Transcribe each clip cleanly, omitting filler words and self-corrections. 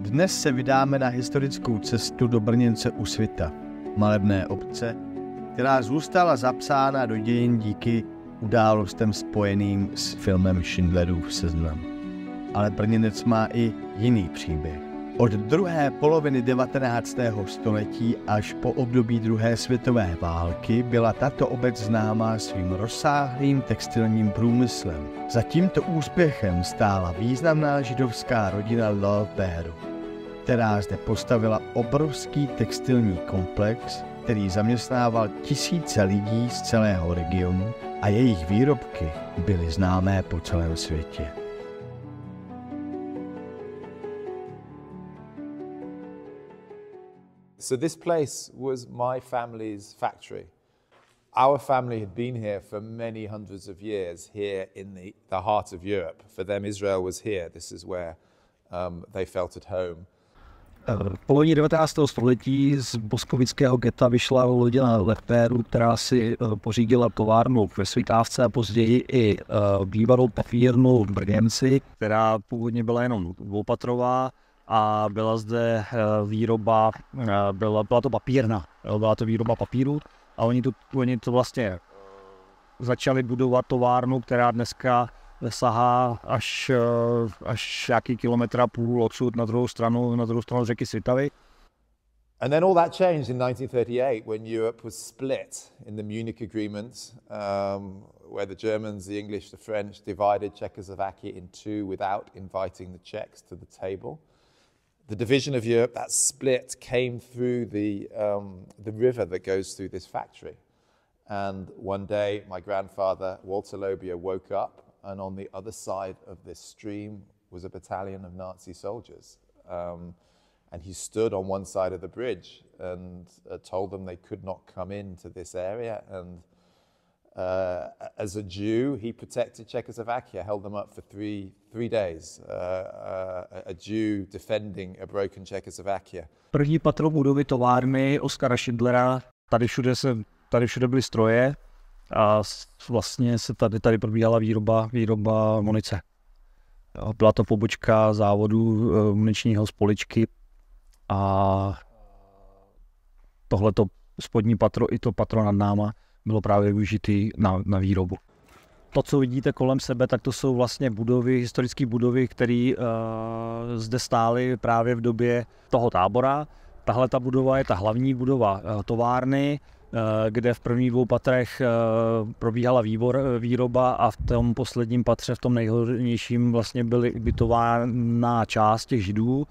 Dnes se vydáme na historickou cestu do Brněnce u Svitav, malebné obce, která zůstala zapsána do dějin díky událostem spojeným s filmem Schindlerův seznam. Ale Brněnec má i jiný příběh. Od druhé poloviny 19. století až po období druhé světové války byla tato obec známá svým rozsáhlým textilním průmyslem. Za tímto úspěchem stála významná židovská rodina Löw-Beerů, která zde postavila obrovský textilní komplex, který zaměstnával tisíce lidí z celého regionu a jejich výrobky byly známé po celém světě. So this place was my family's factory. Our family had been here for many hundreds of years, here in the heart of Europe. For them, Israel was here. This is where they felt at home. V polovině 19. století z boskovického geta vyšla rodina Löw-Beerů, která si pořídila továrnu ve Svitávce a později i bývalou papírnu v Brněnci, která původně byla jenom dvoupatrová a byla zde výroba, byla to papírna, byla to výroba papíru a oni to vlastně začali budovat továrnu, která dneska sahá až nějaký kilometr a půl odsud na druhou stranu řeky Svitavy. And then all that changed in 1938 when Europe was split in the Munich Agreement, where the Germans, the English, the French divided Czechoslovakia in two without inviting the Czechs to the table. The division of Europe, that split, came through the river that goes through this factory. And one day, my grandfather, Walter Löw-Beer, woke up, and on the other side of this stream was a battalion of Nazi soldiers. And he stood on one side of the bridge and told them they could not come into this area. And as a Jew, he protected Czechoslovakia, held them up for three days. A Jew defending a broken Czechoslovakia. První patro budovy továrny Oskara Schindlera, tady všude byly stroje a vlastně se tady probíhala výroba munice. Byla to pobočka závodu muničního z Poličky a tohleto spodní patro i to patro nad náma bylo právě využitý na výrobu. To, co vidíte kolem sebe, tak to jsou vlastně budovy, historické budovy, které zde stály právě v době toho tábora. Tahle ta budova je ta hlavní budova továrny, kde v prvních dvou patrech probíhala výroba a v tom posledním patře, v tom nejhornějším, vlastně byly ubytována část těch židů.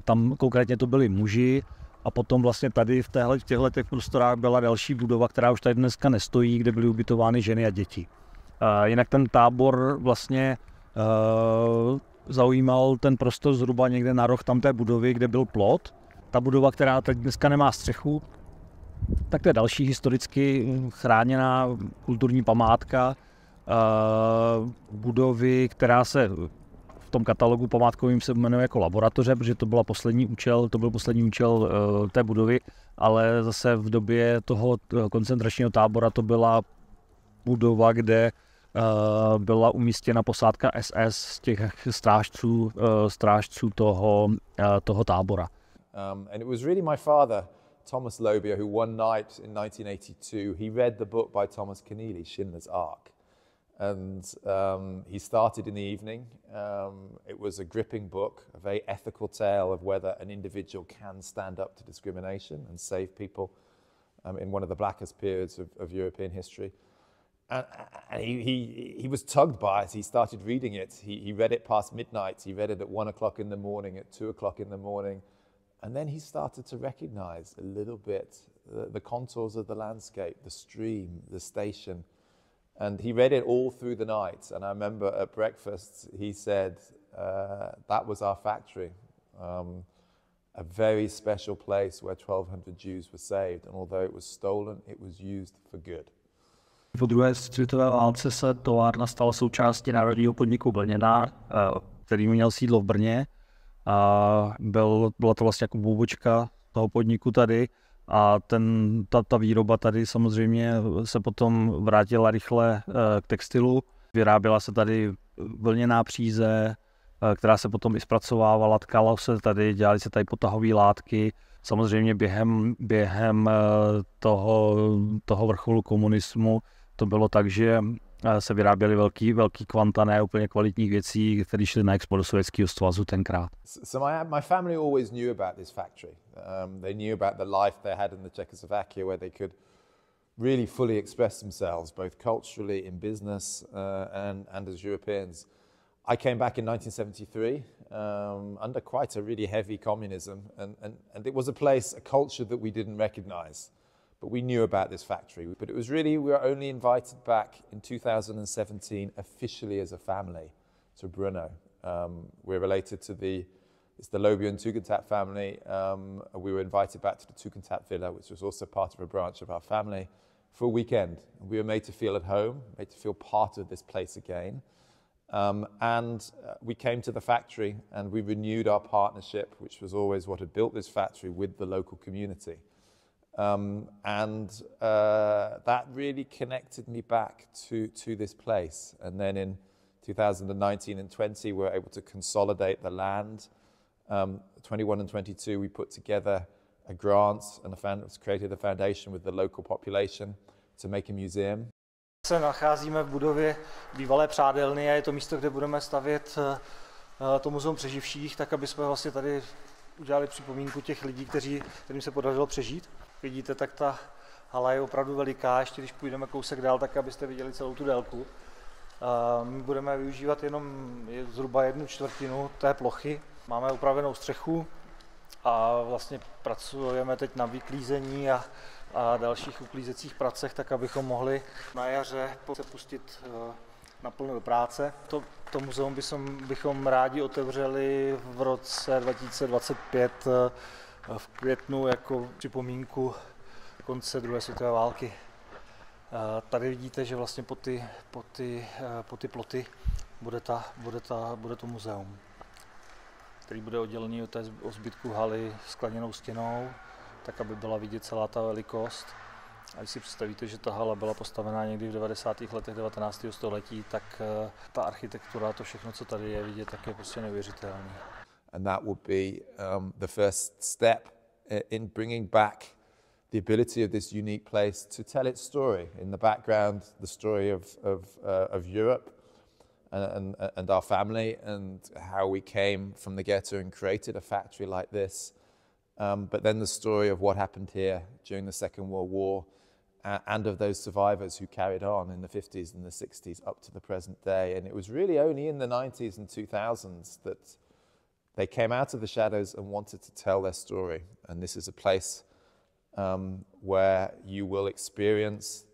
Tam konkrétně to byli muži a potom vlastně tady v těchto prostorách byla další budova, která už tady dneska nestojí, kde byly ubytovány ženy a děti. Jinak ten tábor vlastně zaujímal ten prostor zhruba někde na roh tamté budovy, kde byl plot. Ta budova, která teď dneska nemá střechu, tak to je další historicky chráněná kulturní památka budovy, která se v tom katalogu památkovým se jmenuje jako laboratoře, protože to byl poslední účel té budovy, ale zase v době toho koncentračního tábora to byla budova, kde byla umístěna posádka SS, těch strážců toho tábora. And it was really my father, Thomas Löw-Beer, who one night in 1982, he read the book by Thomas Keneally, Schindler's Ark. And he started in the evening. It was a gripping book, a very ethical tale of whether an individual can stand up to discrimination and save people in one of the blackest periods of European history. And he was tugged by it. He started reading it. He read it past midnight. He read it at 1 o'clock in the morning, at 2 o'clock in the morning. And then he started to recognize a little bit the contours of the landscape, the stream, the station. And he read it all through the night. And I remember at breakfast, he said, that was our factory. A very special place where 1,200 Jews were saved. And although it was stolen, it was used for good. Po druhé světové válce se továrna stala součástí národního podniku Brněna, který měl sídlo v Brně. A byla to vlastně jako pobočka toho podniku tady a ta výroba tady samozřejmě se potom vrátila rychle k textilu. Vyráběla se tady vlněná příze, která se potom i zpracovávala, tkalo se tady, dělali se tady potahové látky. Samozřejmě během toho vrcholu komunismu to bylo tak, že se vyráběly velký kvanta ne úplně kvalitních věcí, které šly na export do Sovětského svazu tenkrát. So my family always knew about this factory. They knew about the life they had in the Czechoslovakia, where they could really fully express themselves, both culturally, in business, and as Europeans. I came back in 1973 under quite a really heavy communism, and it was a place, a culture that we didn't recognize. But we knew about this factory. But it was really, we were only invited back in 2017 officially as a family to Brno. We're related to it's the Löw-Beer and Tugendhat family. We were invited back to the Tugendhat villa, which was also part of a branch of our family, for a weekend. We were made to feel at home, made to feel part of this place again. We came to the factory and we renewed our partnership, which was always what had built this factory, with the local community. That really connected me back to this place. And then in 2019 and 20, we were able to consolidate the land. 21 and 22, we put together a grant and created a foundation with the local population to make a museum. Se nacházíme v budově bývalé přádelny a je to místo, kde budeme stavět to muzeum přeživších, tak aby jsme vlastně tady udělali připomínku těch lidí, kterým se podařilo přežít. Vidíte, tak ta hala je opravdu veliká, ještě když půjdeme kousek dál, tak abyste viděli celou tu délku. My budeme využívat jenom zhruba 1/4 té plochy. Máme upravenou střechu a vlastně pracujeme teď na vyklízení a dalších uklízecích pracech, tak abychom mohli na jaře se pustit naplno do práce. To muzeum bychom rádi otevřeli v roce 2025 v květnu jako připomínku konce druhé světové války. Tady vidíte, že vlastně po ty ploty bude to muzeum, který bude oddělený od zbytku haly skleněnou stěnou, tak aby byla vidět celá ta velikost. A když si představíte, že ta hala byla postavená někdy v 90. letech 19. století, tak ta architektura, to všechno, co tady je vidět, tak je prostě neuvěřitelné. And that would be the first step in bringing back the ability of this unique place to tell its story. In the background, the story of Europe and our family, and how we came from the ghetto and created a factory like this. But then the story of what happened here during the Second World War, and of those survivors who carried on in the 50s and the 60s up to the present day. And it was really only in the 90s and 2000s that they came out of the shadows and wanted to tell their story. And this is a place where you will experience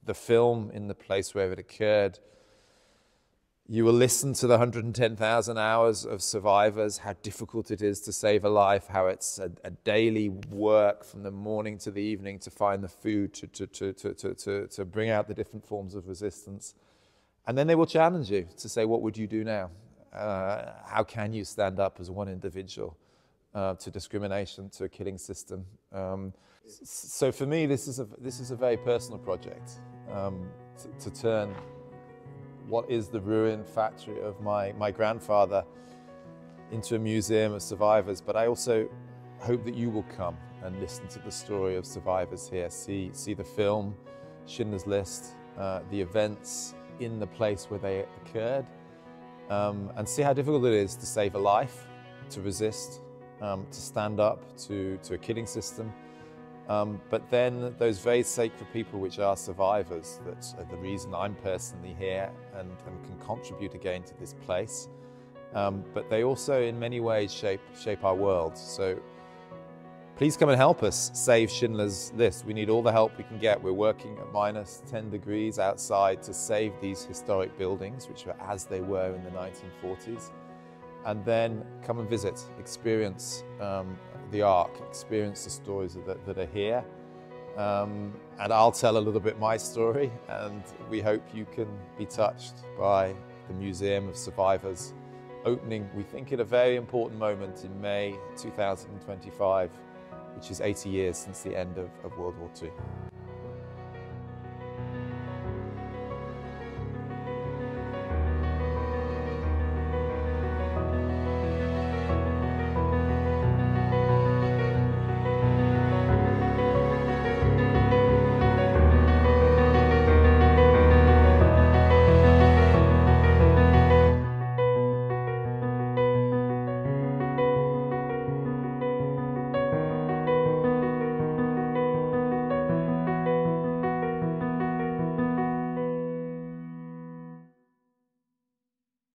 the film in the place where it occurred. You will listen to the 110,000 hours of survivors, how difficult it is to save a life, how it's a daily work from the morning to the evening to find the food, to bring out the different forms of resistance. And then they will challenge you to say, what would you do now? How can you stand up as one individual to discrimination, to a killing system? So for me, this is a very personal project, to turn what is the ruined factory of my grandfather into a museum of survivors. But I also hope that you will come and listen to the story of survivors here, see the film, Schindler's List, the events in the place where they occurred, and see how difficult it is to save a life, to resist, to stand up to a killing system. But then those very sacred people which are survivors, that are the reason I'm personally here and can contribute again to this place. But they also in many ways shape our world. So please come and help us save Schindler's List. We need all the help we can get. We're working at -10 degrees outside to save these historic buildings, which were as they were in the 1940s. And then come and visit, experience the Ark, experience the stories that are here. And I'll tell a little bit my story, and we hope you can be touched by the Museum of Survivors opening, we think, at a very important moment in May 2025, which is 80 years since the end of World War II.